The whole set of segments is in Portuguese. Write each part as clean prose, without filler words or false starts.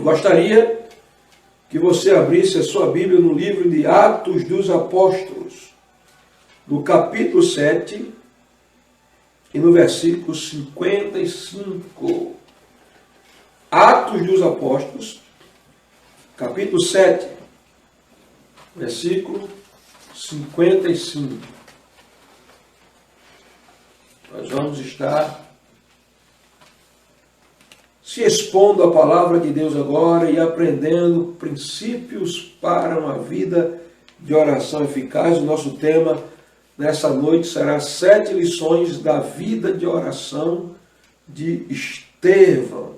Gostaria que você abrisse a sua Bíblia no livro de Atos dos Apóstolos, no capítulo 7 e no versículo 55. Atos dos Apóstolos, capítulo 7, versículo 55. Nós vamos estar se expondo à palavra de Deus agora e aprendendo princípios para uma vida de oração eficaz. O nosso tema nessa noite será 7 lições da vida de oração de Estevão.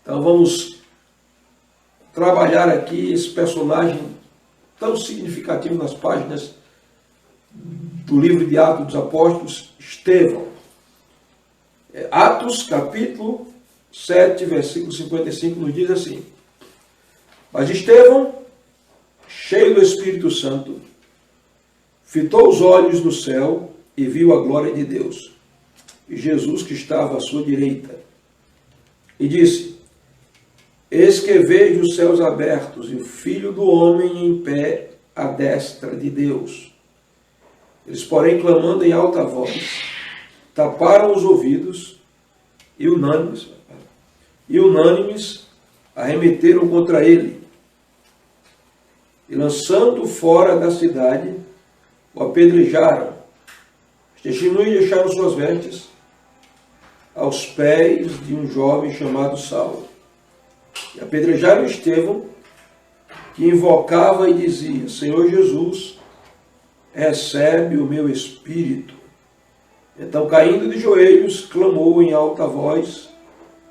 Então vamos trabalhar aqui esse personagem tão significativo nas páginas do livro de Atos dos Apóstolos, Estevão. Atos, capítulo 7, versículo 55, nos diz assim: Mas Estevão, cheio do Espírito Santo, fitou os olhos no céu e viu a glória de Deus, e Jesus que estava à sua direita, e disse: Eis que vejo os céus abertos e o Filho do Homem em pé à destra de Deus. Eles, porém, clamando em alta voz, taparam os ouvidos e unânimes arremeteram contra ele. E lançando fora da cidade, o apedrejaram. Os testemunhos deixaram suas vestes aos pés de um jovem chamado Saulo. E apedrejaram Estevão, que invocava e dizia: Senhor Jesus, recebe o meu espírito. Então, caindo de joelhos, clamou em alta voz: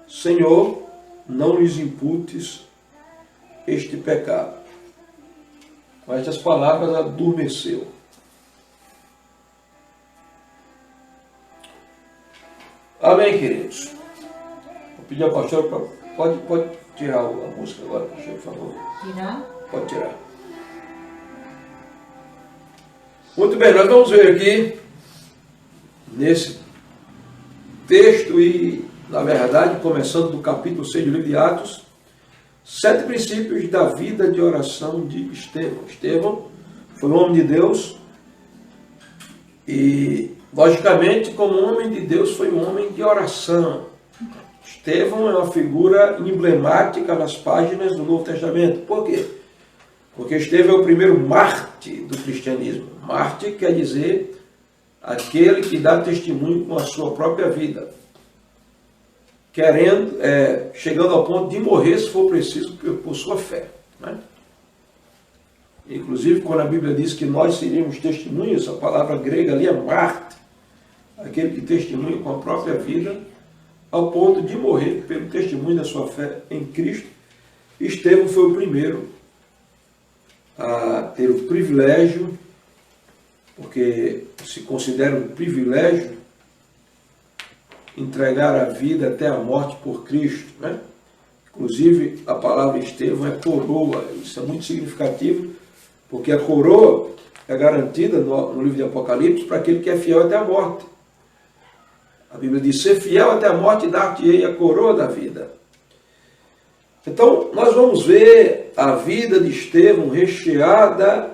Senhor, não lhes imputes este pecado. Com estas palavras, adormeceu. Amém, queridos? Vou pedir ao pastor para... Pode tirar a música agora, pastor, por favor. Tirar? Pode tirar. Muito bem, nós vamos ver aqui, nesse texto e, na verdade, começando do capítulo 6 do livro de Atos, 7 princípios da vida de oração de Estevão. Estevão foi um homem de Deus e, logicamente, como homem de Deus, foi um homem de oração. Estevão é uma figura emblemática nas páginas do Novo Testamento. Por quê? Porque Estevão é o primeiro mártir do cristianismo. Mártir quer dizer aquele que dá testemunho com a sua própria vida, chegando ao ponto de morrer, se for preciso, por sua fé, né? Inclusive, quando a Bíblia diz que nós seríamos testemunhas, a palavra grega ali é mártir, aquele que testemunha com a própria vida, ao ponto de morrer pelo testemunho da sua fé em Cristo. Estevão foi o primeiro a ter o privilégio, porque se considera um privilégio entregar a vida até a morte por Cristo, né? Inclusive, a palavra Estevão é coroa. Isso é muito significativo, porque a coroa é garantida no livro de Apocalipse para aquele que é fiel até a morte. A Bíblia diz: ser fiel até a morte, dar-te-ei a coroa da vida. Então, nós vamos ver a vida de Estevão recheada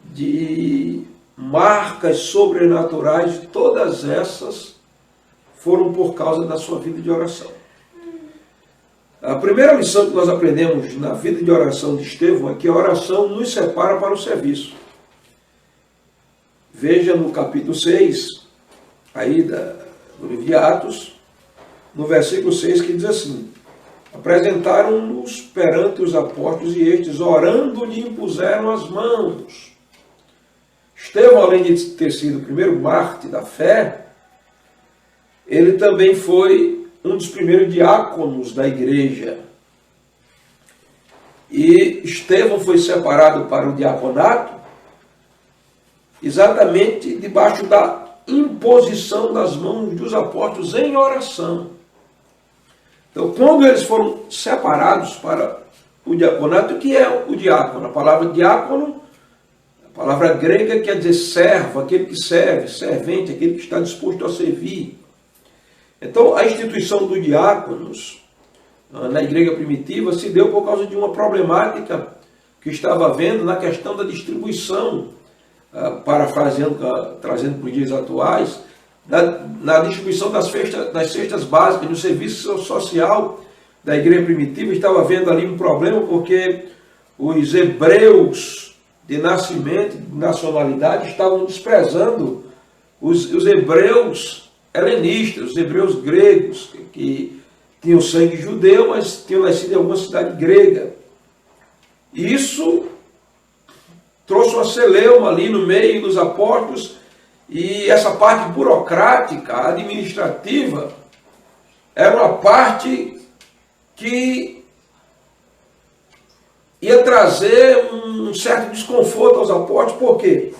de marcas sobrenaturais. Todas essas foram por causa da sua vida de oração. A primeira lição que nós aprendemos na vida de oração de Estevão é que a oração nos separa para o serviço. Veja no capítulo 6, aí do livro de Atos, no versículo 6, que diz assim: apresentaram-nos perante os apóstolos e estes, orando, lhe impuseram as mãos. Estevão, além de ter sido o primeiro mártir da fé, ele também foi um dos primeiros diáconos da igreja. E Estevão foi separado para o diaconato exatamente debaixo da imposição das mãos dos apóstolos em oração. Então, quando eles foram separados para o diaconato, o que é o diácono? A palavra diácono, a palavra grega quer dizer servo, aquele que serve, servente, aquele que está disposto a servir. Então, a instituição dos diáconos na igreja primitiva se deu por causa de uma problemática que estava havendo na questão da distribuição, parafraseando, trazendo para os dias atuais, na distribuição das cestas básicas, no serviço social da igreja primitiva. Estava havendo ali um problema porque os hebreus de nascimento, de nacionalidade, estavam desprezando os hebreus helenistas, os hebreus gregos, que tinham sangue judeu, mas tinham nascido em alguma cidade grega. Isso trouxe uma celeuma ali no meio dos apóstolos, e essa parte burocrática, administrativa, era uma parte que ia trazer um certo desconforto aos apóstolos. Por quê?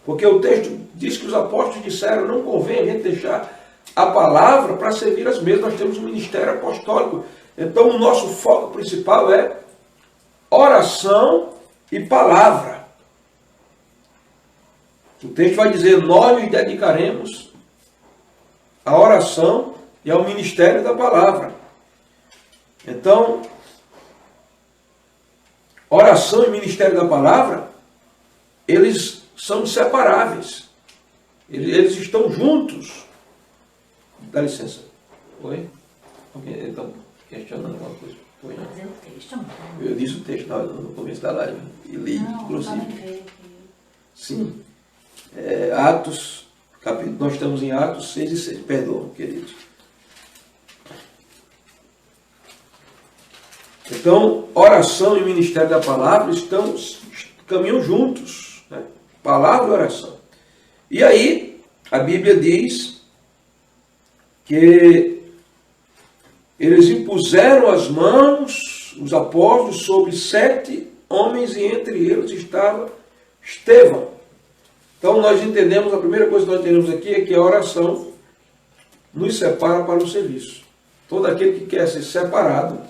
Porque o texto diz que os apóstolos disseram: não convém a gente deixar a palavra para servir as mesmas, nós temos um ministério apostólico. Então o nosso foco principal é oração e palavra. O texto vai dizer: nós nos dedicaremos à oração e ao ministério da palavra. Então, oração e ministério da palavra, eles são inseparáveis. Eles estão juntos. Dá licença. Oi? Alguém está questionando alguma coisa? Foi, não? O texto, Eu disse o texto no começo da live e li, inclusive. Sim. Atos, capítulo, nós estamos em Atos 6 e 6. Perdão, queridos. Então, oração e ministério da palavra caminham juntos, né? Palavra e oração. E aí, a Bíblia diz que eles impuseram as mãos, os apóstolos, sobre 7 homens, e entre eles estava Estevão. Então nós entendemos, a primeira coisa que nós entendemos aqui é que a oração nos separa para o serviço. Todo aquele que quer ser separado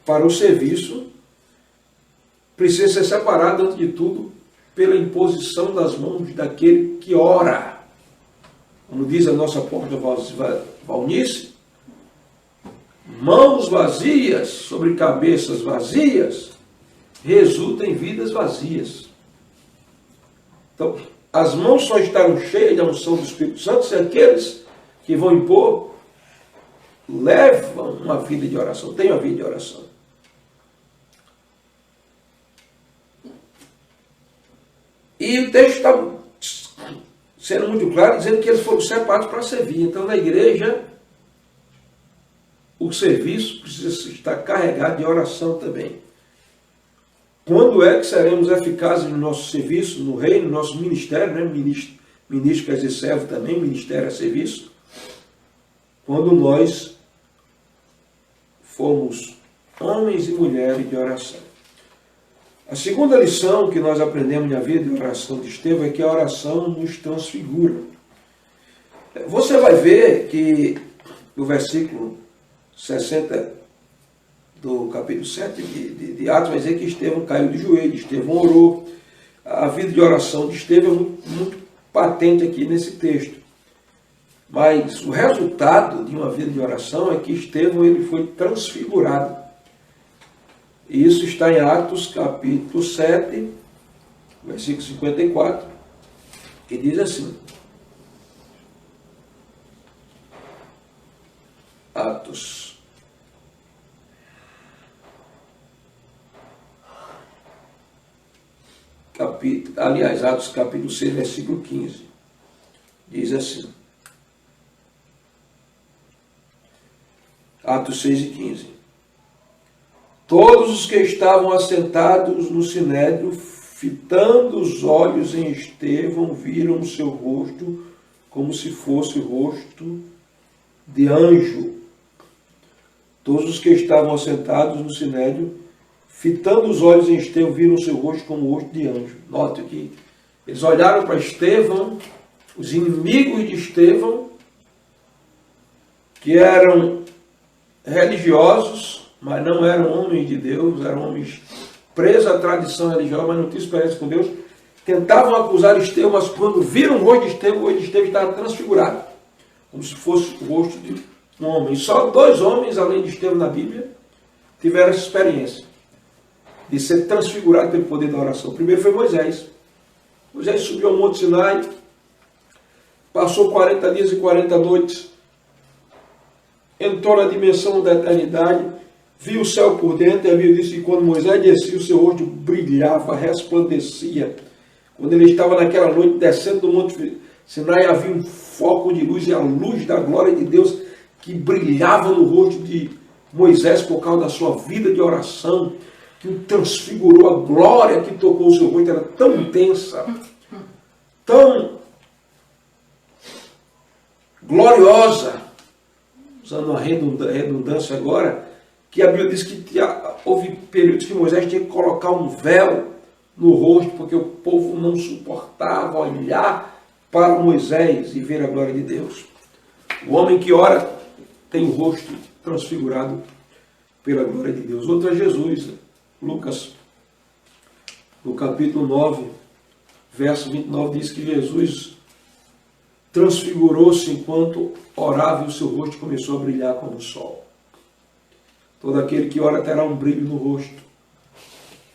para o serviço precisa ser separado, antes de tudo, pela imposição das mãos daquele que ora. Como diz a nossa apóstola Valnice, mãos vazias sobre cabeças vazias resultam em vidas vazias. Então, as mãos só estarão cheias da unção do Espírito Santo se aqueles que vão impor levam uma vida de oração, têm uma vida de oração. E o texto está sendo muito claro, dizendo que eles foram separados para servir. Então, na igreja, o serviço precisa estar carregado de oração também. Quando é que seremos eficazes no nosso serviço, no reino, no nosso ministério, né? Ministro quer dizer servo também, ministério é serviço. Quando nós formos homens e mulheres de oração. A segunda lição que nós aprendemos na vida de oração de Estevão é que a oração nos transfigura. Você vai ver que no versículo 60 do capítulo 7 de Atos, vai dizer que Estevão caiu de joelhos, Estevão orou. A vida de oração de Estevão é muito patente aqui nesse texto. Mas o resultado de uma vida de oração é que Estevão ele foi transfigurado. E isso está em Atos capítulo 7, versículo 54, que diz assim: Atos capítulo 6, versículo 15, diz assim, Atos 6 e 15. Todos os que estavam assentados no sinédrio, fitando os olhos em Estevão, viram o seu rosto como se fosse o rosto de anjo. Todos os que estavam assentados no sinédrio, fitando os olhos em Estevão, viram o seu rosto como o rosto de anjo. Note que eles olharam para Estevão, os inimigos de Estevão, que eram religiosos, mas não eram homens de Deus, eram homens presos à tradição religiosa, mas não tinham experiência com Deus, tentavam acusar Estevão, mas quando viram o rosto de Estevão estava transfigurado, como se fosse o rosto de um homem. Só 2 homens, além de Estevão na Bíblia, tiveram essa experiência de ser transfigurado pelo poder da oração. O primeiro foi Moisés. Moisés subiu ao Monte Sinai, passou 40 dias e 40 noites, entrou na dimensão da eternidade, viu o céu por dentro, e a Bíblia diz que quando Moisés descia, o seu rosto brilhava, resplandecia. Quando ele estava naquela noite descendo do Monte Sinai, havia um foco de luz e a luz da glória de Deus que brilhava no rosto de Moisés por causa da sua vida de oração, que o transfigurou. A glória que tocou o seu rosto era tão intensa, tão gloriosa, usando uma redundância agora, que a Bíblia diz que houve períodos que Moisés tinha que colocar um véu no rosto, porque o povo não suportava olhar para Moisés e ver a glória de Deus. O homem que ora tem o rosto transfigurado pela glória de Deus. Outro é Jesus. Lucas, no capítulo 9, verso 29, diz que Jesus transfigurou-se enquanto orava e o seu rosto começou a brilhar como o sol. Todo aquele que ora terá um brilho no rosto.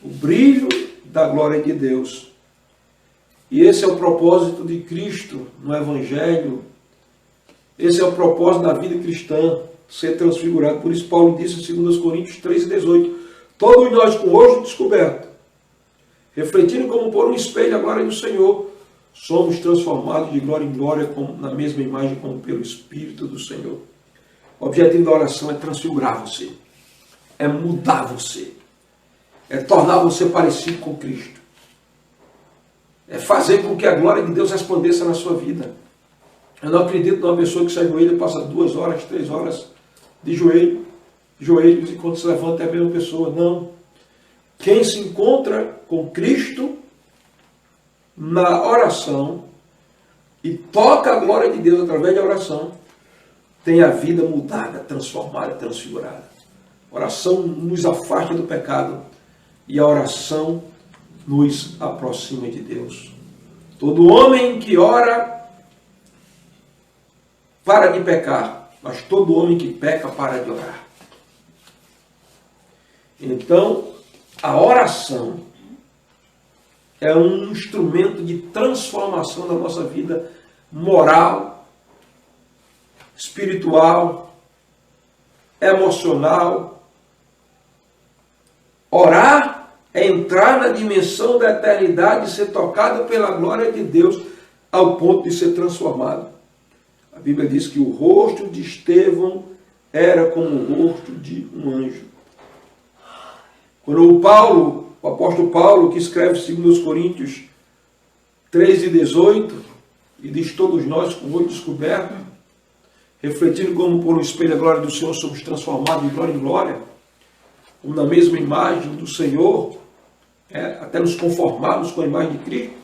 O brilho da glória de Deus. E esse é o propósito de Cristo no Evangelho. Esse é o propósito da vida cristã, ser transfigurado. Por isso Paulo disse em 2 Coríntios 3,18, todos nós com o rosto descoberto, refletindo como por um espelho a glória do Senhor, somos transformados de glória em glória como, na mesma imagem como pelo Espírito do Senhor. O objetivo da oração é transfigurar você, é mudar você, é tornar você parecido com Cristo, é fazer com que a glória de Deus resplandeça na sua vida. Eu não acredito numa pessoa que se ajoelha e passa 2 horas, 3 horas de joelhos e quando se levanta é a mesma pessoa. Não. Quem se encontra com Cristo na oração e toca a glória de Deus através da oração, tem a vida mudada, transformada, transfigurada. A oração nos afasta do pecado e a oração nos aproxima de Deus. Todo homem que ora para de pecar, mas todo homem que peca para de orar. Então, a oração é um instrumento de transformação da nossa vida moral, espiritual, emocional. Orar é entrar na dimensão da eternidade e ser tocado pela glória de Deus ao ponto de ser transformado. A Bíblia diz que o rosto de Estevão era como o rosto de um anjo. Quando o apóstolo Paulo, que escreve 2 Coríntios 3,18, e diz todos nós com o rosto descoberto, refletindo como por um espelho a glória do Senhor, somos transformados de glória em glória, como na mesma imagem do Senhor, até nos conformarmos com a imagem de Cristo.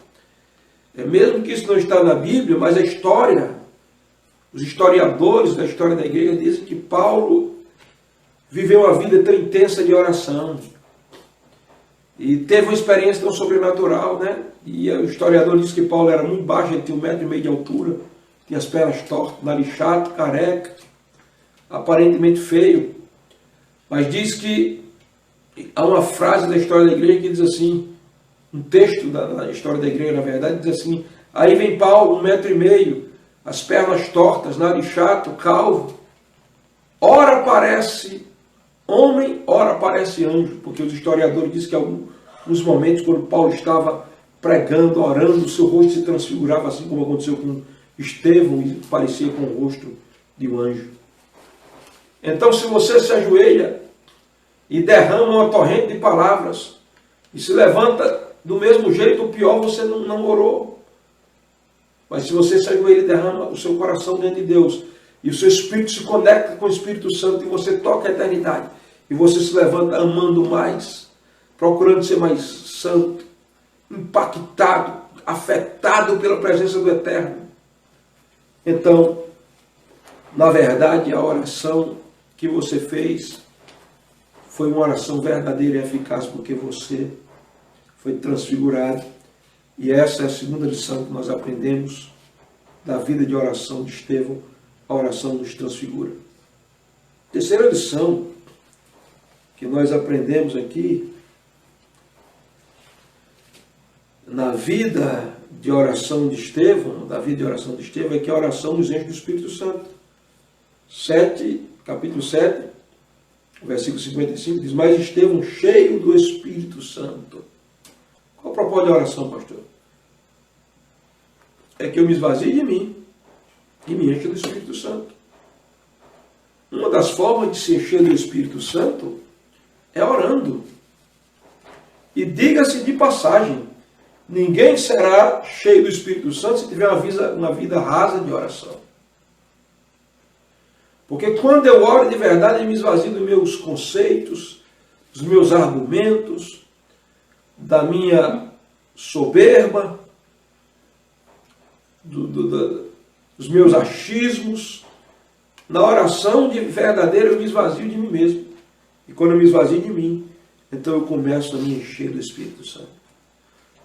Mesmo que isso não está na Bíblia, mas a história, os historiadores da história da igreja dizem que Paulo viveu uma vida tão intensa de oração e teve uma experiência tão sobrenatural, né? E o historiador diz que Paulo era muito baixo, ele tinha 1,5 metro de altura, tinha as pernas tortas, nariz chato, careca, aparentemente feio, mas diz que há uma frase da história da igreja que diz assim, um texto da história da igreja, na verdade, diz assim, aí vem Paulo, 1,5 metro, as pernas tortas, nariz chato, calvo, ora parece homem, ora parece anjo, porque os historiadores dizem que alguns momentos, quando Paulo estava pregando, orando, o seu rosto se transfigurava, assim como aconteceu com Estevão, e parecia com o rosto de um anjo. Então, se você se ajoelha e derrama uma torrente de palavras, e se levanta do mesmo jeito, o pior, você não orou. Mas se você se ajoelha e derrama o seu coração dentro de Deus, e o seu espírito se conecta com o Espírito Santo, e você toca a eternidade, e você se levanta amando mais, procurando ser mais santo, impactado, afetado pela presença do Eterno. Então, na verdade, a oração que você fez foi uma oração verdadeira e eficaz, porque você foi transfigurado. E essa é a segunda lição que nós aprendemos da vida de oração de Estevão. A oração nos transfigura. Terceira lição que nós aprendemos aqui na vida de oração de Estevão, é que a oração nos enche do Espírito Santo. Capítulo 7, versículo 55, diz: mas Estevão, cheio do Espírito Santo. Qual o propósito da oração, pastor? É que eu me esvazie de mim e me encha do Espírito Santo. Uma das formas de se encher do Espírito Santo é orando. E diga-se de passagem, ninguém será cheio do Espírito Santo se tiver uma vida rasa de oração. Porque quando eu oro de verdade, eu me esvazio dos meus conceitos, dos meus argumentos, da minha soberba, dos meus achismos. Na oração de verdadeira eu me esvazio de mim mesmo. E quando eu me esvazio de mim, então eu começo a me encher do Espírito Santo.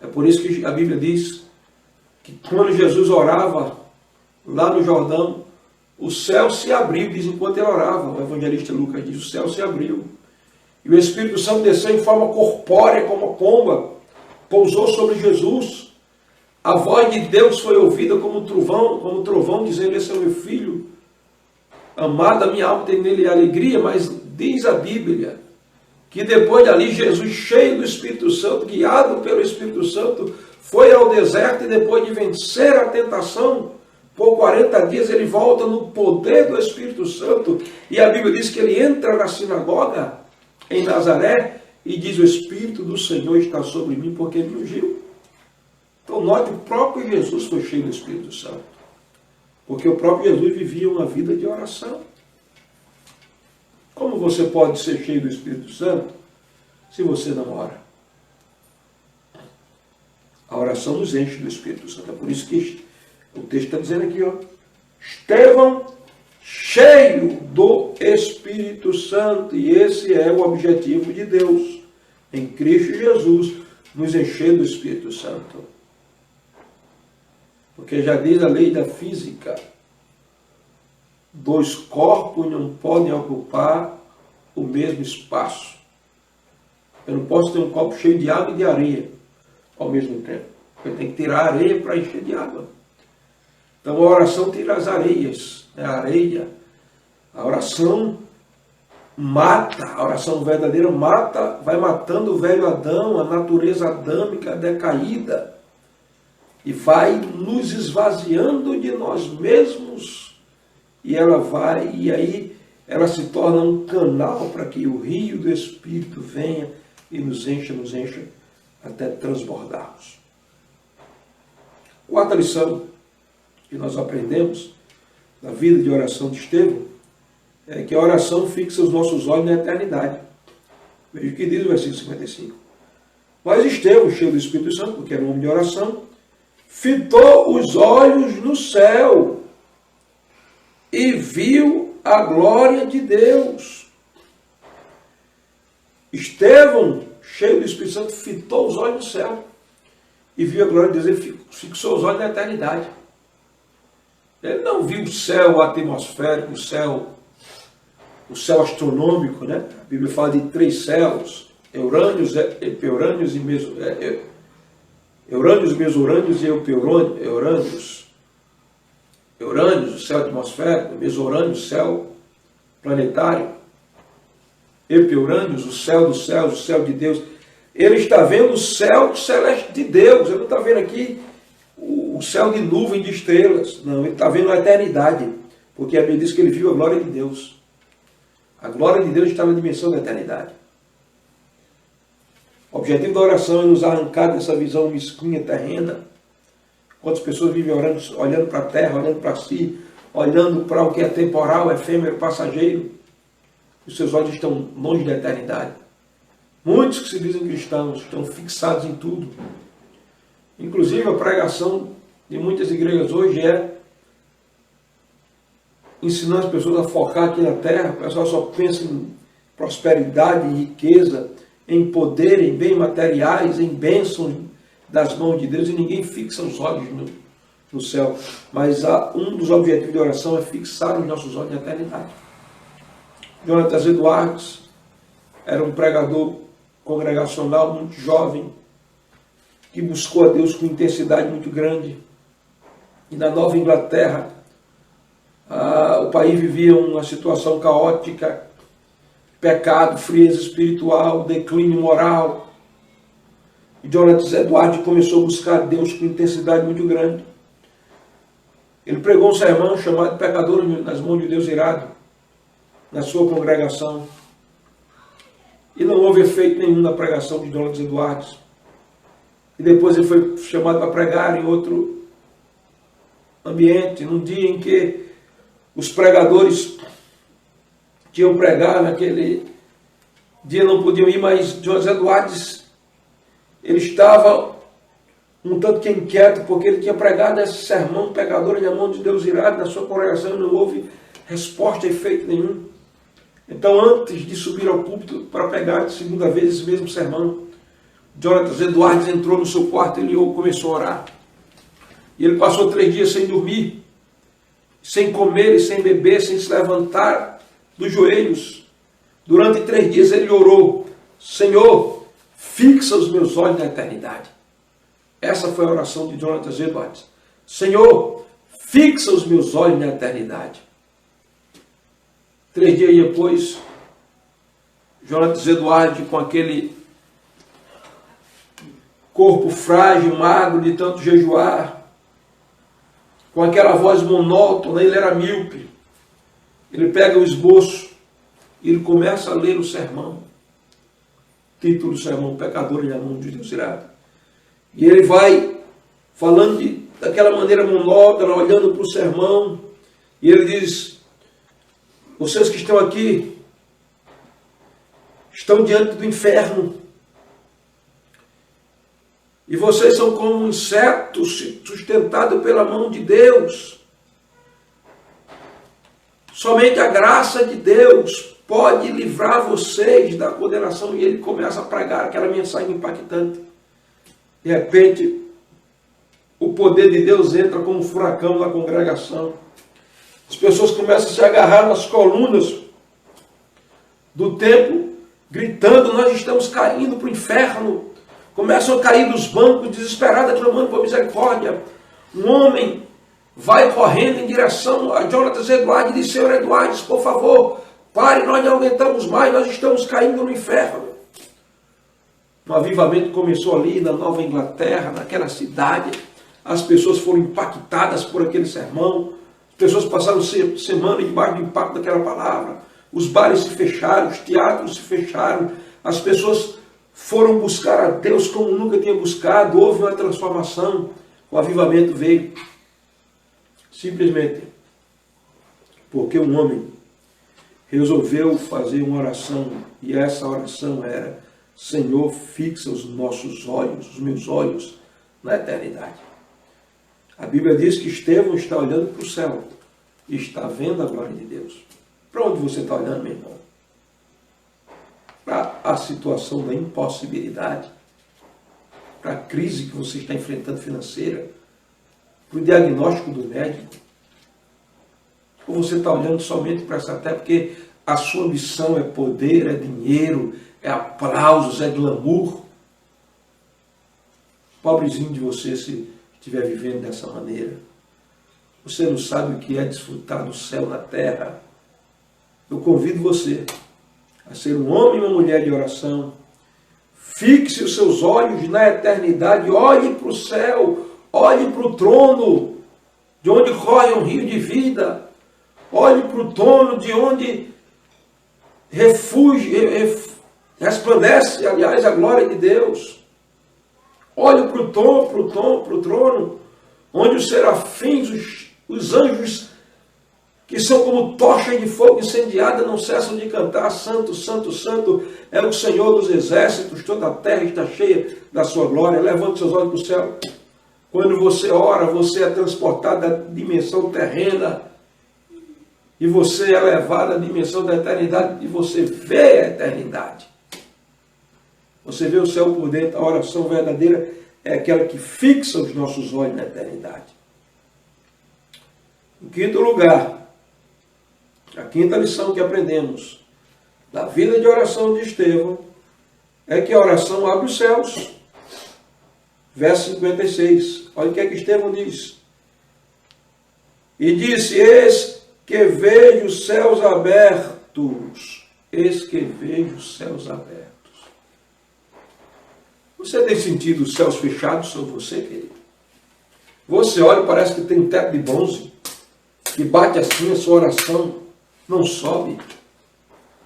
É por isso que a Bíblia diz que quando Jesus orava lá no Jordão, o céu se abriu, diz, enquanto ele orava. O evangelista Lucas diz: o céu se abriu. E o Espírito Santo desceu em forma corpórea, como uma pomba, pousou sobre Jesus. A voz de Deus foi ouvida como trovão, dizendo: esse é o meu filho amado, a minha alma tem nele alegria. Mas diz a Bíblia que depois dali Jesus, cheio do Espírito Santo, guiado pelo Espírito Santo, foi ao deserto, e depois de vencer a tentação, por 40 dias ele volta no poder do Espírito Santo. E a Bíblia diz que ele entra na sinagoga em Nazaré e diz: o Espírito do Senhor está sobre mim, porque ele me ungiu. Então note, o próprio Jesus foi cheio do Espírito Santo, porque o próprio Jesus vivia uma vida de oração. Como você pode ser cheio do Espírito Santo se você não ora? A oração nos enche do Espírito Santo. É por isso que o texto está dizendo aqui, ó: Estevão, cheio do Espírito Santo. E esse é o objetivo de Deus, em Cristo Jesus, nos encher do Espírito Santo. Porque já diz a lei da física: dois corpos não podem ocupar o mesmo espaço. Eu não posso ter um copo cheio de água e de areia ao mesmo tempo. Eu tenho que tirar a areia para encher de água. Então a oração tira as areias, a areia. A oração mata, a oração verdadeira mata, vai matando o velho Adão, a natureza adâmica decaída, e vai nos esvaziando de nós mesmos. E aí ela se torna um canal para que o rio do Espírito venha e nos encha até transbordarmos. Quarta lição que nós aprendemos na vida de oração de Estevão é que a oração fixa os nossos olhos na eternidade. Veja o que diz o versículo 55. Mas Estevão, cheio do Espírito Santo, porque era um homem de oração, fitou os olhos no céu e viu a glória de Deus. Estevão, cheio do Espírito Santo, fitou os olhos no céu e viu a glória de Deus. Ele fixou os olhos na eternidade. Ele não viu o céu atmosférico, o céu astronômico, né? A Bíblia fala de 3 céus: Eurânios, Epeurânios e Eurânios, Mesorânios e Eurânios. Eurânios, o céu atmosférico; Mesorânios, o céu planetário; Epeurânios, o céu dos céus, o céu de Deus. Ele está vendo o céu celeste de Deus. Ele não está vendo aqui o céu de nuvem de estrelas. Não, ele está vendo a eternidade. Porque a Bíblia diz que ele viu a glória de Deus. A glória de Deus está na dimensão da eternidade. O objetivo da oração é nos arrancar dessa visão mesquinha, terrena. Quantas pessoas vivem orando, olhando para a terra, olhando para si, olhando para o que é temporal, efêmero, passageiro. Os seus olhos estão longe da eternidade. Muitos que se dizem cristãos estão fixados em tudo. Inclusive a pregação de muitas igrejas hoje é ensinar as pessoas a focar aqui na terra. O pessoal só pensa em prosperidade, em riqueza, em poder, em bens materiais, em bênçãos das mãos de Deus, e ninguém fixa os olhos no céu. Mas um dos objetivos de oração é fixar os nossos olhos na eternidade. Jonatas Edwards era um pregador congregacional muito jovem, que buscou a Deus com intensidade muito grande. E na Nova Inglaterra, o país vivia uma situação caótica, pecado, frieza espiritual, declínio moral. E Jonatas Edwards começou a buscar a Deus com intensidade muito grande. Ele pregou um sermão chamado Pecador nas mãos de Deus irado, na sua congregação. E não houve efeito nenhum na pregação de Jonatas Edwards. E depois ele foi chamado para pregar em outro ambiente, num dia em que os pregadores que iam pregar naquele dia não podiam ir, mas Jonatas Edwards, ele estava um tanto que inquieto, porque ele tinha pregado esse sermão pecador na mão de Deus irado na sua congregação e não houve resposta, efeito nenhum. Então, antes de subir ao púlpito para pregar de segunda vez esse mesmo sermão, Jonatas Edwards entrou no seu quarto e começou a orar. E ele passou 3 dias sem dormir, sem comer e sem beber, sem se levantar dos joelhos. Durante 3 dias ele orou: Senhor, fixa os meus olhos na eternidade. Essa foi a oração de Jonatas Edwards. Senhor, fixa os meus olhos na eternidade. 3 dias depois, Jonatas Edwards, com aquele corpo frágil, magro, de tanto jejuar, com aquela voz monótona, ele era míope. Ele pega o esboço e ele começa a ler o sermão. Título do sermão: Pecador na mão de Deus irado. E ele vai falando daquela maneira monótona, olhando para o sermão, e ele diz: vocês que estão aqui estão diante do inferno, e vocês são como insetos sustentados pela mão de Deus. Somente a graça de Deus pode livrar vocês da condenação. E ele começa a pregar aquela mensagem impactante. De repente, o poder de Deus entra como um furacão na congregação. As pessoas começam a se agarrar nas colunas do templo, gritando: nós estamos caindo para o inferno. Começam a cair dos bancos, desesperados, clamando por misericórdia. Um homem vai correndo em direção a Jonatas Edwards e diz: Senhor Edwards, por favor, pare, nós não aguentamos mais, nós estamos caindo no inferno. Um avivamento começou ali na Nova Inglaterra, naquela cidade. As pessoas foram impactadas por aquele sermão. As pessoas passaram semana debaixo do impacto daquela palavra. Os bares se fecharam, os teatros se fecharam. As pessoas foram buscar a Deus como nunca tinha buscado. Houve uma transformação. O avivamento veio simplesmente porque um homem resolveu fazer uma oração. E essa oração era: Senhor, fixa os nossos olhos, os meus olhos, na eternidade. A Bíblia diz que Estevão está olhando para o céu e está vendo a glória de Deus. Para onde você está olhando, meu irmão? Para a situação da impossibilidade, para a crise que você está enfrentando financeira, para o diagnóstico do médico? Ou você está olhando somente para essa terra porque a sua ambição é poder, é dinheiro, é aplausos, é glamour? Pobrezinho de você se estiver vivendo dessa maneira. Você não sabe o que é desfrutar do céu na terra. Eu convido você a ser um homem e uma mulher de oração. Fixe os seus olhos na eternidade. Olhe para o céu. Olhe para o trono, de onde corre um rio de vida. Olhe para o trono, de onde resplandece, aliás, a glória de Deus. Olhe para o trono, onde os serafins, os anjos, que são como tochas de fogo incendiada, não cessam de cantar: Santo, Santo, Santo é o Senhor dos exércitos, toda a terra está cheia da sua glória. Levante seus olhos para o céu. Quando você ora, você é transportado da dimensão terrena e você é levado à dimensão da eternidade, e você vê a eternidade. Você vê o céu por dentro. A oração verdadeira é aquela que fixa os nossos olhos na eternidade. Em quinto lugar, a quinta lição que aprendemos da vida de oração de Estevão é que a oração abre os céus. Verso 56. Olha o que é que Estevão diz. E disse: eis que vejo os céus abertos. Eis que vejo os céus abertos. Você tem sentido os céus fechados sobre você, querido? Você olha e parece que tem um teto de bronze, que bate assim, a sua oração não sobe.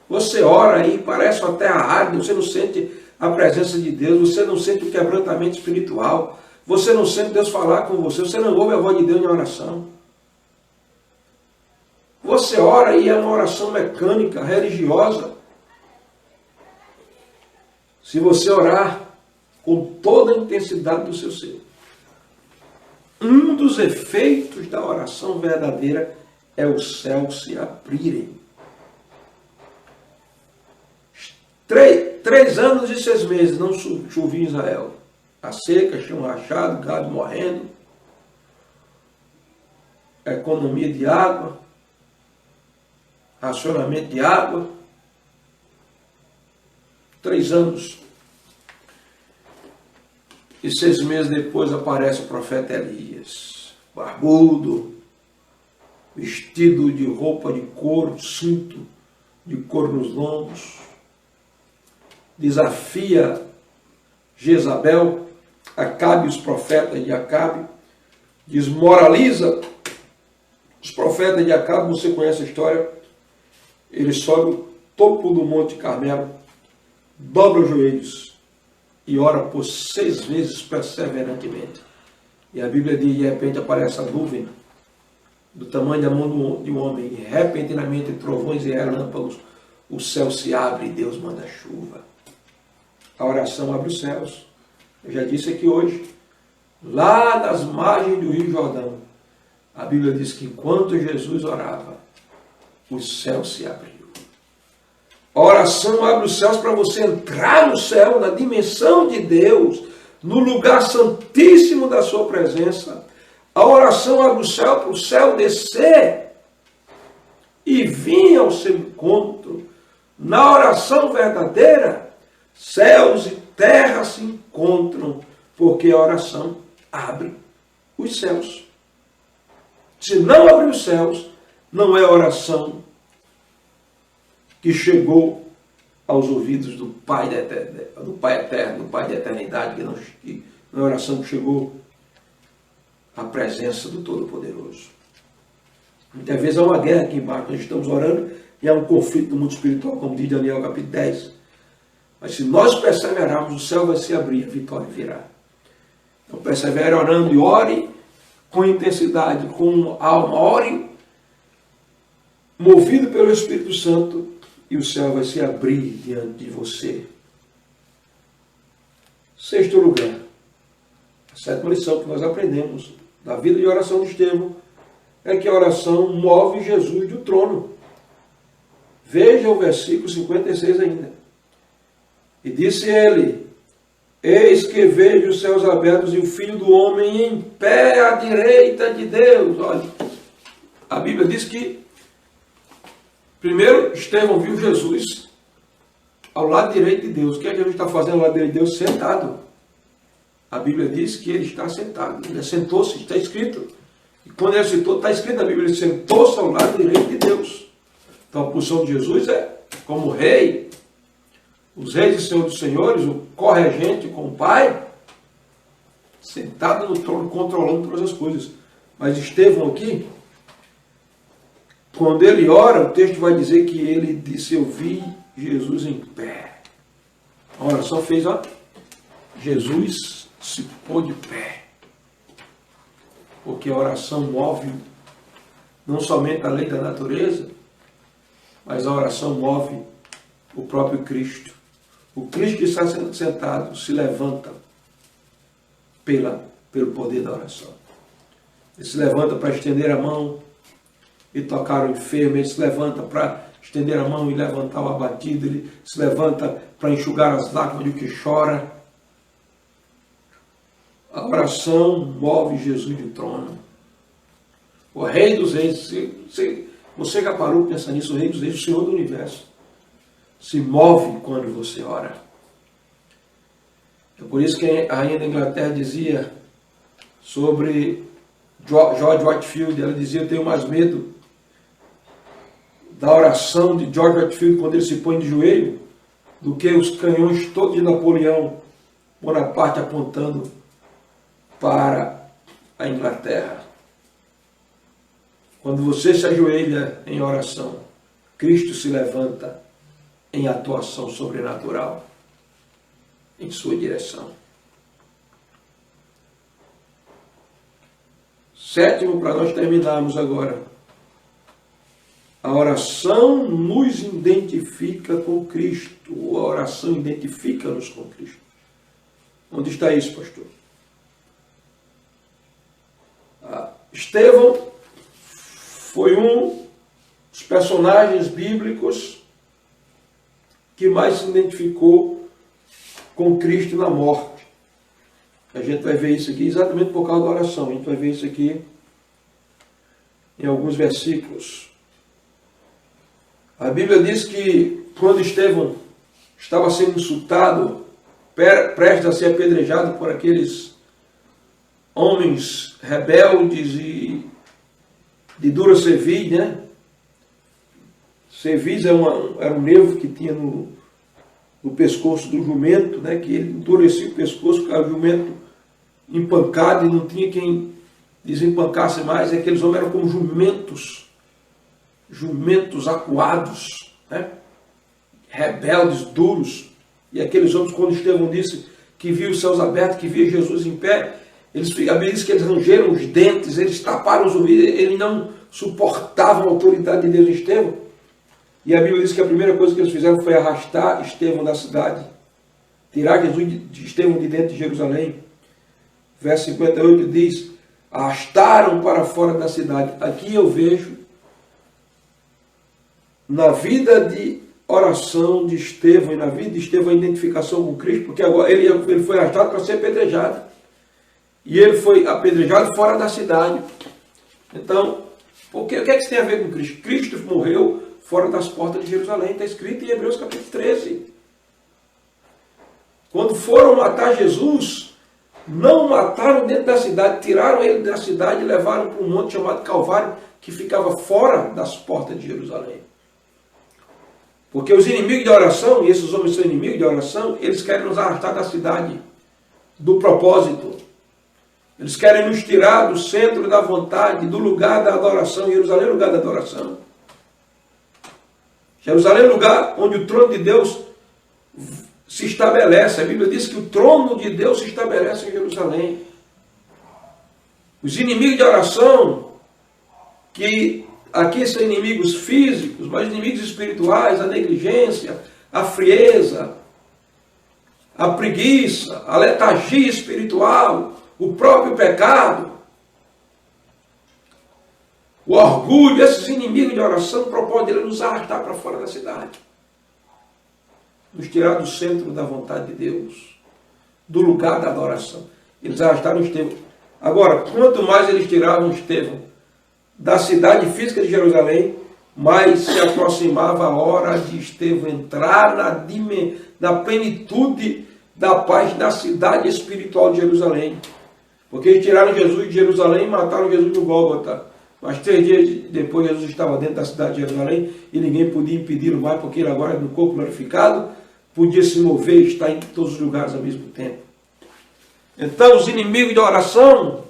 Você ora e parece uma terra árida, você não sente a presença de Deus, você não sente o quebrantamento espiritual, você não sente Deus falar com você, você não ouve a voz de Deus em oração. Você ora e é uma oração mecânica, religiosa. Se você orar com toda a intensidade do seu ser, um dos efeitos da oração verdadeira é os céus se abrirem. 3 anos e 6 meses não chovia em Israel. A seca, chão rachado, gado morrendo, economia de água, racionamento de água. 3 anos e 6 meses depois aparece o profeta Elias, barbudo, vestido de roupa de couro, cinto de couro nos lombos, desafia Jezabel, Acabe, os profetas de Acabe, desmoraliza os profetas de Acabe. Você conhece a história? Ele sobe o topo do Monte Carmelo, dobra os joelhos e ora por 6 vezes perseverantemente. E a Bíblia diz: de repente aparece a nuvem do tamanho da mão de um homem, e repentinamente trovões e relâmpagos, o céu se abre e Deus manda chuva. A oração abre os céus. Eu já disse aqui hoje, lá nas margens do Rio Jordão, a Bíblia diz que enquanto Jesus orava, o céu se abriu. A oração abre os céus para você entrar no céu, na dimensão de Deus, no lugar santíssimo da sua presença. A oração abre o céu para o céu descer e vir ao seu encontro. Na oração verdadeira, céus e terra se encontram, porque a oração abre os céus. Se não abrir os céus, não é oração que chegou aos ouvidos do Pai eterno, do Pai da eternidade, que não é oração que chegou à presença do Todo-Poderoso. Muitas vezes há uma guerra aqui embaixo, nós estamos orando e há um conflito no mundo espiritual, como diz Daniel capítulo 10. Mas se nós perseverarmos, o céu vai se abrir, a vitória virá. Então persevere orando e ore com intensidade, com alma, ore movido pelo Espírito Santo, e o céu vai se abrir diante de você. 6º lugar, a 7ª lição que nós aprendemos da vida de oração de Estevão é que a oração move Jesus do trono. Veja o versículo 56 ainda. E disse ele: eis que vejo os céus abertos e o Filho do Homem em pé à direita de Deus. Olha, a Bíblia diz que primeiro Estevão viu Jesus ao lado direito de Deus. O que é que Jesus está fazendo ao lado direito de Deus? Sentado. A Bíblia diz que ele está sentado. Ele sentou-se, está escrito. E quando ele sentou, está escrito na Bíblia, ele sentou-se ao lado direito de Deus. Então a posição de Jesus é como rei, os reis e senhores dos senhores, o corregente com o Pai, sentado no trono, controlando todas as coisas. Mas Estevão aqui, quando ele ora, o texto vai dizer que ele disse: eu vi Jesus em pé. A oração fez, ó, Jesus se pôs de pé. Porque a oração move não somente a lei da natureza, mas a oração move o próprio Cristo. O Cristo que está sentado se levanta pelo poder da oração. Ele se levanta para estender a mão e tocar o enfermo, ele se levanta para estender a mão e levantar o abatido, ele se levanta para enxugar as lágrimas do que chora. A oração move Jesus de trono. O Rei dos Reis, você já parou para pensar nisso? O Rei dos Reis, o Senhor do Universo. se move quando você ora. É por isso que a rainha da Inglaterra dizia sobre George Whitefield, ela dizia: eu tenho mais medo da oração de George Whitefield quando ele se põe de joelho do que os canhões todos de Napoleão Bonaparte apontando para a Inglaterra. Quando você se ajoelha em oração, Cristo se levanta em atuação sobrenatural em sua direção. Sétimo, para nós terminarmos agora. A oração nos identifica com Cristo. A oração identifica-nos com Cristo. Onde está isso, pastor? Estevão foi um dos personagens bíblicos que mais se identificou com Cristo na morte. A gente vai ver isso aqui exatamente por causa da oração. A gente vai ver isso aqui em alguns versículos. A Bíblia diz que quando Estevão estava sendo insultado, prestes a ser apedrejado por aqueles homens rebeldes e de dura cerviz, né? Cerviz era um nervo que tinha no pescoço do jumento, né? Que ele endurecia o pescoço, ficava o jumento empancado e não tinha quem desempancasse mais. E aqueles homens eram como jumentos acuados, né? Rebeldes, duros. E aqueles homens, quando Estevão disse que viu os céus abertos, que via Jesus em pé, a Bíblia diz que eles rangeram os dentes, eles taparam os ouvidos, eles não suportavam a autoridade de Deus em Estevão. E a Bíblia diz que a primeira coisa que eles fizeram foi arrastar Estevão da cidade, tirar Jesus de Estevão de dentro de Jerusalém. Verso 58 diz: arrastaram para fora da cidade. Aqui eu vejo na vida de oração de Estevão e na vida de Estevão a identificação com Cristo, porque agora ele foi arrastado para ser apedrejado. E ele foi apedrejado fora da cidade. Então, o que é que isso tem a ver com Cristo? Cristo morreu fora das portas de Jerusalém. Está escrito em Hebreus capítulo 13. Quando foram matar Jesus, não mataram dentro da cidade, tiraram ele da cidade e levaram para um monte chamado Calvário, que ficava fora das portas de Jerusalém. Porque os inimigos de oração, e esses homens são inimigos de oração, eles querem nos arrastar da cidade, do propósito. Eles querem nos tirar do centro da vontade, do lugar da adoração. Jerusalém é o lugar da adoração. Jerusalém é o lugar onde o trono de Deus se estabelece. A Bíblia diz que o trono de Deus se estabelece em Jerusalém. Os inimigos de oração, que aqui são inimigos físicos, mas inimigos espirituais, a negligência, a frieza, a preguiça, a letargia espiritual, o próprio pecado, o orgulho, esses inimigos de oração, o propósito dele é nos arrastar para fora da cidade, nos tirar do centro da vontade de Deus, do lugar da adoração. Eles arrastaram Estevão. Agora, quanto mais eles tiravam Estevão da cidade física de Jerusalém, mais se aproximava a hora de Estevão entrar na plenitude da paz da cidade espiritual de Jerusalém. Porque eles tiraram Jesus de Jerusalém e mataram Jesus no Gólgota. Mas 3 dias depois Jesus estava dentro da cidade de Jerusalém e ninguém podia impedi-lo mais, porque ele agora, no corpo glorificado, podia se mover e estar em todos os lugares ao mesmo tempo. Então os inimigos da oração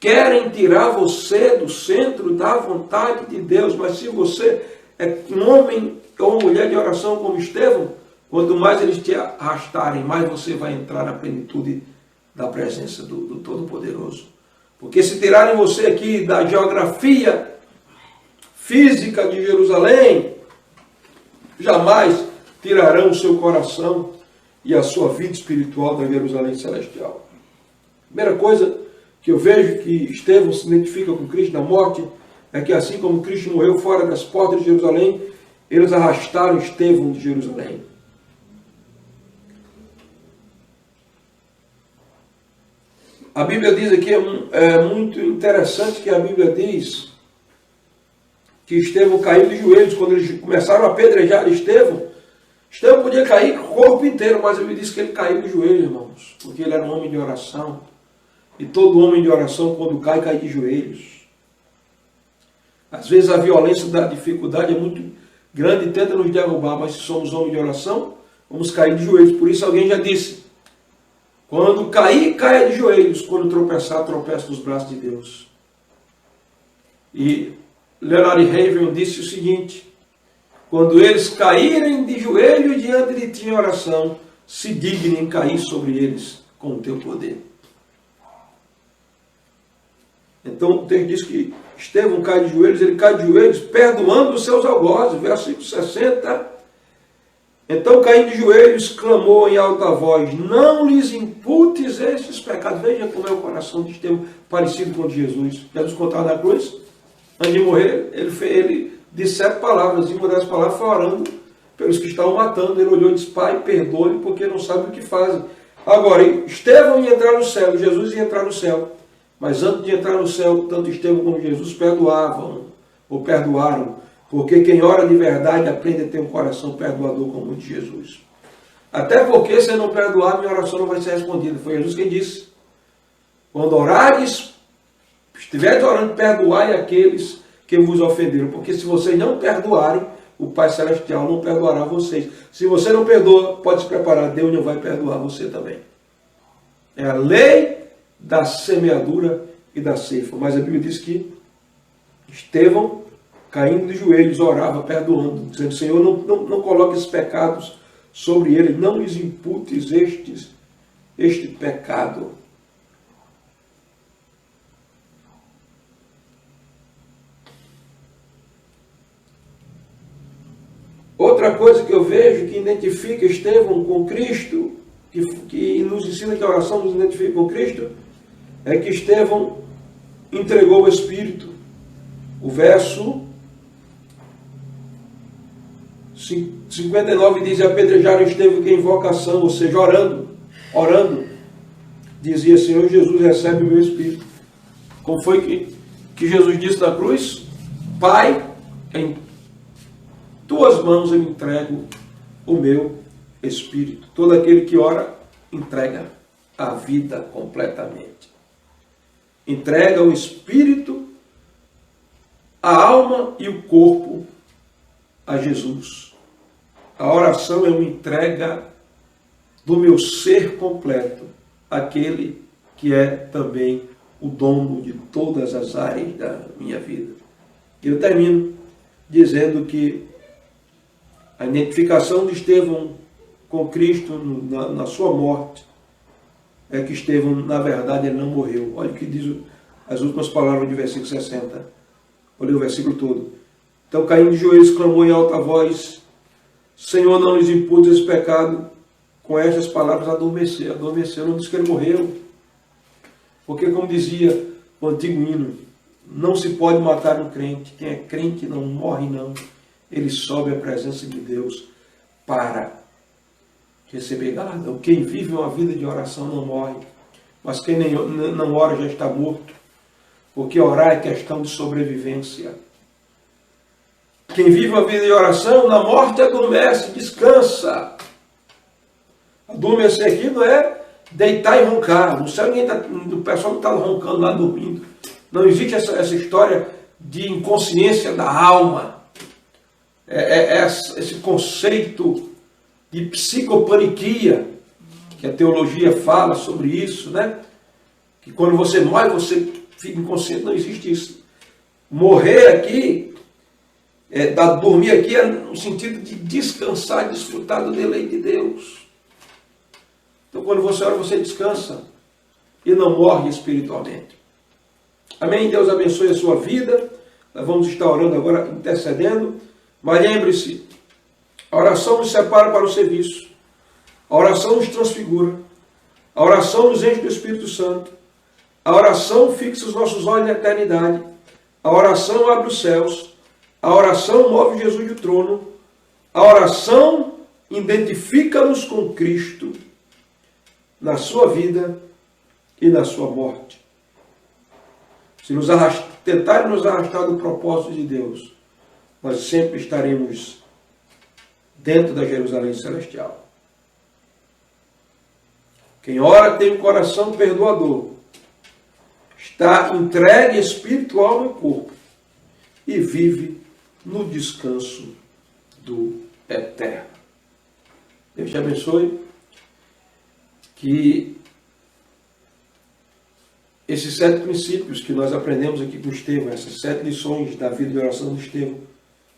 querem tirar você do centro da vontade de Deus. Mas se você é um homem ou uma mulher de oração como Estevão, quanto mais eles te arrastarem, mais você vai entrar na plenitude da presença do Todo-Poderoso. Porque se tirarem você aqui da geografia física de Jerusalém, jamais tirarão o seu coração e a sua vida espiritual da Jerusalém celestial. Primeira coisa que eu vejo que Estevão se identifica com Cristo na morte é que, assim como Cristo morreu fora das portas de Jerusalém, eles arrastaram Estevão de Jerusalém. A Bíblia diz aqui, é muito interessante que a Bíblia diz que Estevão caiu de joelhos. Quando eles começaram a apedrejar Estevão, Estevão podia cair com o corpo inteiro, mas ele disse que ele caiu de joelhos, irmãos, porque ele era um homem de oração. E todo homem de oração, quando cai, cai de joelhos. Às vezes a violência da dificuldade é muito grande e tenta nos derrubar, mas se somos homens de oração, vamos cair de joelhos. Por isso alguém já disse, quando cair, caia de joelhos. Quando tropeçar, tropece nos braços de Deus. E Leonard Raven disse o seguinte, quando eles caírem de joelho diante de ti em oração, se dignem cair sobre eles com o teu poder. Então o texto diz que Estevão cai de joelhos, ele cai de joelhos perdoando os seus algozes, versículo 60. Então caindo de joelhos, clamou em alta voz, não lhes imputes estes pecados. Veja como é o coração de Estevão, parecido com o de Jesus. Jesus contava na cruz, antes de morrer, ele disse 7 palavras, e uma das palavras foi orando pelos que estavam matando. Ele olhou e disse, Pai, perdoe, porque não sabem o que fazem. Agora, Estevão ia entrar no céu, Jesus ia entrar no céu. Mas antes de entrar no céu, tanto Estevão como Jesus perdoavam, ou perdoaram, porque quem ora de verdade aprende a ter um coração perdoador como o de Jesus. Até porque se eu não perdoar, minha oração não vai ser respondida. Foi Jesus quem disse, quando orares, estiveres orando, perdoai aqueles que vos ofenderam, porque se vocês não perdoarem, o Pai Celestial não perdoará vocês. Se você não perdoa, pode se preparar, Deus não vai perdoar você também. É a lei da semeadura e da ceifa. Mas a Bíblia diz que Estevão, caindo de joelhos, orava, perdoando, dizendo, Senhor, não coloque esses pecados sobre ele, não lhes imputes este pecado. Outra coisa que eu vejo que identifica Estevão com Cristo, que nos ensina que a oração nos identifica com Cristo, é que Estevão entregou o Espírito. O verso 59 diz, apedrejaram Estevão que em invocação, ou seja, orando, dizia, Senhor Jesus, recebe o meu Espírito. Como foi que Jesus disse na cruz? Pai, em tuas mãos eu entrego o meu Espírito. Todo aquele que ora, entrega a vida completamente. Entrega o Espírito, a alma e o corpo a Jesus. A oração é uma entrega do meu ser completo, aquele que é também o dono de todas as áreas da minha vida. Eu termino dizendo que a identificação de Estevão com Cristo na sua morte é que Estevão, na verdade, ele não morreu. Olha o que diz as últimas palavras do versículo 60. Olha o versículo todo. Então, caindo de joelhos, clamou em alta voz, Senhor, não lhes imputes esse pecado. Com estas palavras adormeceu. Adormeceu, não diz que ele morreu. Porque, como dizia o antigo hino, não se pode matar um crente. Quem é crente não morre, não. Ele sobe à presença de Deus para receber galardão. Quem vive uma vida de oração não morre, mas quem não ora já está morto, porque orar é questão de sobrevivência. Quem vive uma vida de oração, na morte adormece, descansa. Adormecer aqui não é deitar e roncar. No céu o pessoal não está roncando lá, dormindo. Não existe essa história de inconsciência da alma. Esse conceito de psicopaniquia, que a teologia fala sobre isso, né? Que quando você morre, você fica inconsciente. Não existe isso. Morrer aqui, dormir aqui é no sentido de descansar, desfrutar do deleite de Deus. Então quando você ora, você descansa e não morre espiritualmente. Amém? Deus abençoe a sua vida. Nós vamos estar orando agora, intercedendo. Mas lembre-se, a oração nos separa para o serviço. A oração nos transfigura. A oração nos enche do Espírito Santo. A oração fixa os nossos olhos na eternidade. A oração abre os céus. A oração move Jesus do trono. A oração identifica-nos com Cristo na sua vida e na sua morte. Se tentarem nos arrastar do propósito de Deus, nós sempre estaremos dentro da Jerusalém celestial. Quem ora tem um coração perdoador, está entregue espírito, alma e corpo e vive no descanso do eterno. Deus te abençoe, que esses 7 princípios que nós aprendemos aqui com Estevão, essas 7 lições da vida de oração de Estevão,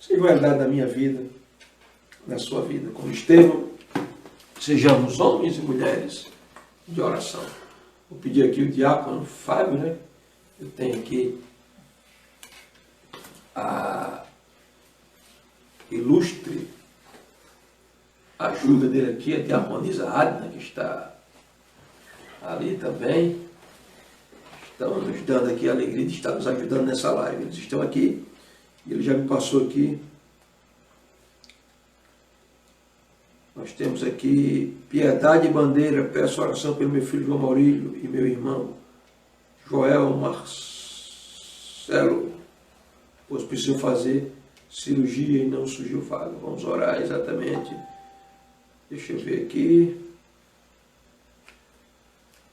sejam verdade na minha vida, na sua vida. Como Estevão, sejamos homens e mulheres de oração. Vou pedir aqui o diácono Fábio, né? Eu tenho aqui a ilustre ajuda dele aqui, a diaconisa Adna, que está ali também. Estão nos dando aqui a alegria de estar nos ajudando nessa live. Eles estão aqui, e ele já me passou aqui. Nós temos aqui Piedade Bandeira, peço oração pelo meu filho João Maurílio e meu irmão Joel Marcelo, pois preciso fazer cirurgia e não surgiu vaga. Vamos orar exatamente. Deixa eu ver aqui.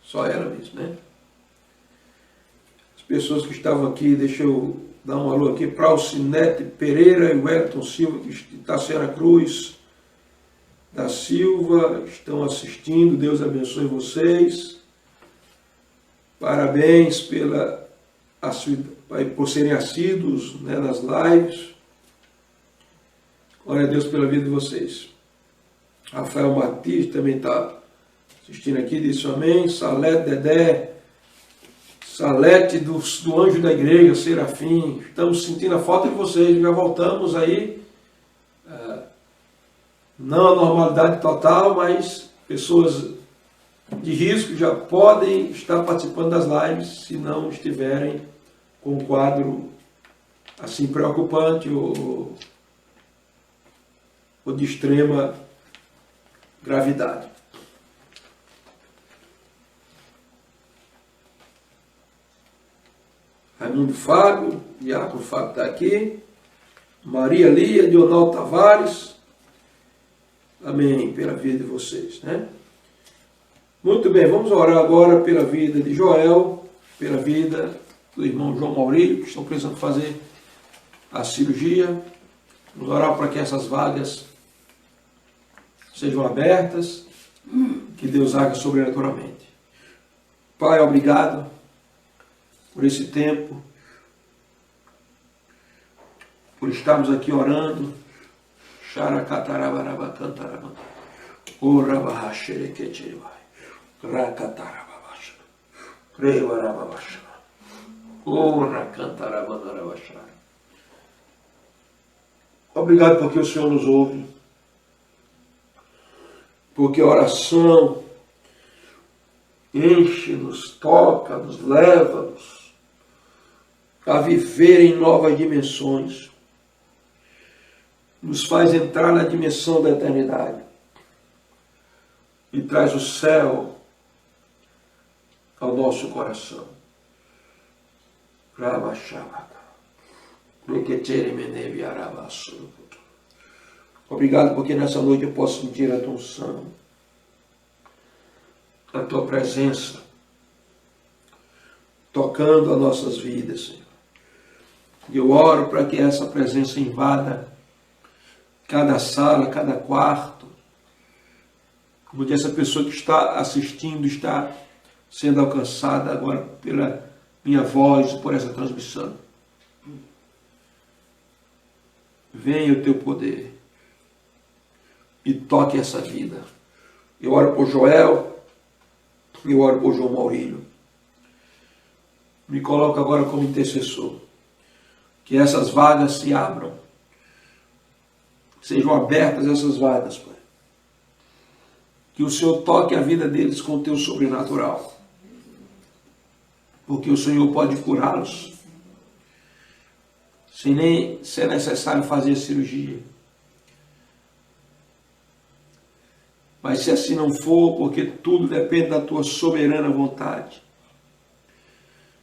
Só ela mesmo, né? As pessoas que estavam aqui, deixa eu dar um alô aqui para Alcinete Pereira e Wellington Silva, que está Tassiana Cruz da Silva, estão assistindo. Deus abençoe vocês. Parabéns por serem assíduos, né, nas lives. Glória a Deus pela vida de vocês. Rafael Matias também está assistindo aqui, disse amém. Salete Dedé, Salete do anjo da igreja, Serafim. Estamos sentindo a falta de vocês, já voltamos aí. Não a normalidade total, mas pessoas de risco já podem estar participando das lives se não estiverem com um quadro assim preocupante ou de extrema gravidade. Raimundo Fábio, Diácono Fábio está aqui. Maria Lia, Dionaldo Tavares. Amém, pela vida de vocês, né? Muito bem, vamos orar agora pela vida de Joel, pela vida do irmão João Maurílio, que estão precisando fazer a cirurgia. Vamos orar para que essas vagas sejam abertas, que Deus haja sobrenaturalmente. Pai, obrigado por esse tempo, por estarmos aqui orando. Xaracatarabaraba cantaraba. Urabahaxerequetirivai. Racatarababaixa. Crevarababaixa. Uracantarabanarabaixá. Obrigado porque o Senhor nos ouve. Porque a oração enche-nos, toca, nos leva-nos a viver em novas dimensões. Nos faz entrar na dimensão da eternidade e traz o céu ao nosso coração. Obrigado porque nessa noite eu posso sentir a tua unção, a tua presença, tocando as nossas vidas, Senhor. E eu oro para que essa presença invada cada sala, cada quarto, onde essa pessoa que está assistindo está sendo alcançada agora pela minha voz, por essa transmissão. Venha o teu poder e toque essa vida. Eu oro por Joel, eu oro por João Maurílio. Me coloco agora como intercessor. Que essas vagas se abram. Sejam abertas essas vagas, Pai. Que o Senhor toque a vida deles com o teu sobrenatural. Porque o Senhor pode curá-los sem nem ser necessário fazer cirurgia. Mas se assim não for, porque tudo depende da tua soberana vontade,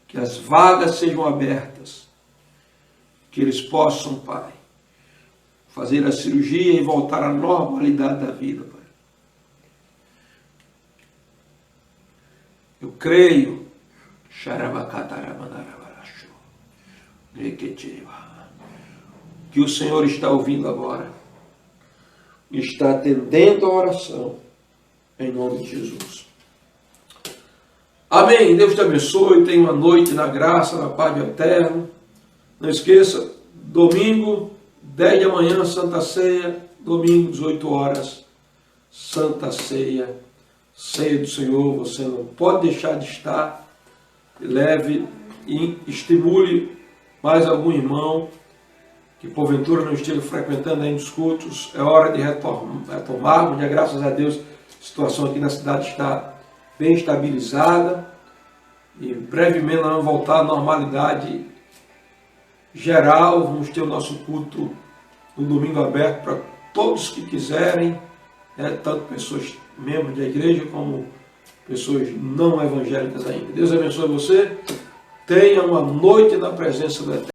que as vagas sejam abertas, que eles possam, Pai, fazer a cirurgia e voltar à normalidade da vida, Pai. Eu creio que o Senhor está ouvindo agora, está atendendo a oração, em nome de Jesus. Amém. Deus te abençoe, tenha uma noite na graça, na paz do Eterno. Não esqueça, domingo, 10 da manhã, Santa Ceia, domingo, 18 horas, Santa Ceia, Ceia do Senhor. Você não pode deixar de estar. Leve e estimule mais algum irmão que porventura não esteja frequentando ainda os cultos. É hora de retomarmos, graças a Deus, a situação aqui na cidade está bem estabilizada e brevemente nós vamos voltar à normalidade geral. Vamos ter o nosso culto no domingo aberto para todos que quiserem, tanto pessoas membros da igreja como pessoas não evangélicas ainda. Deus abençoe você. Tenha uma noite na presença do Eterno.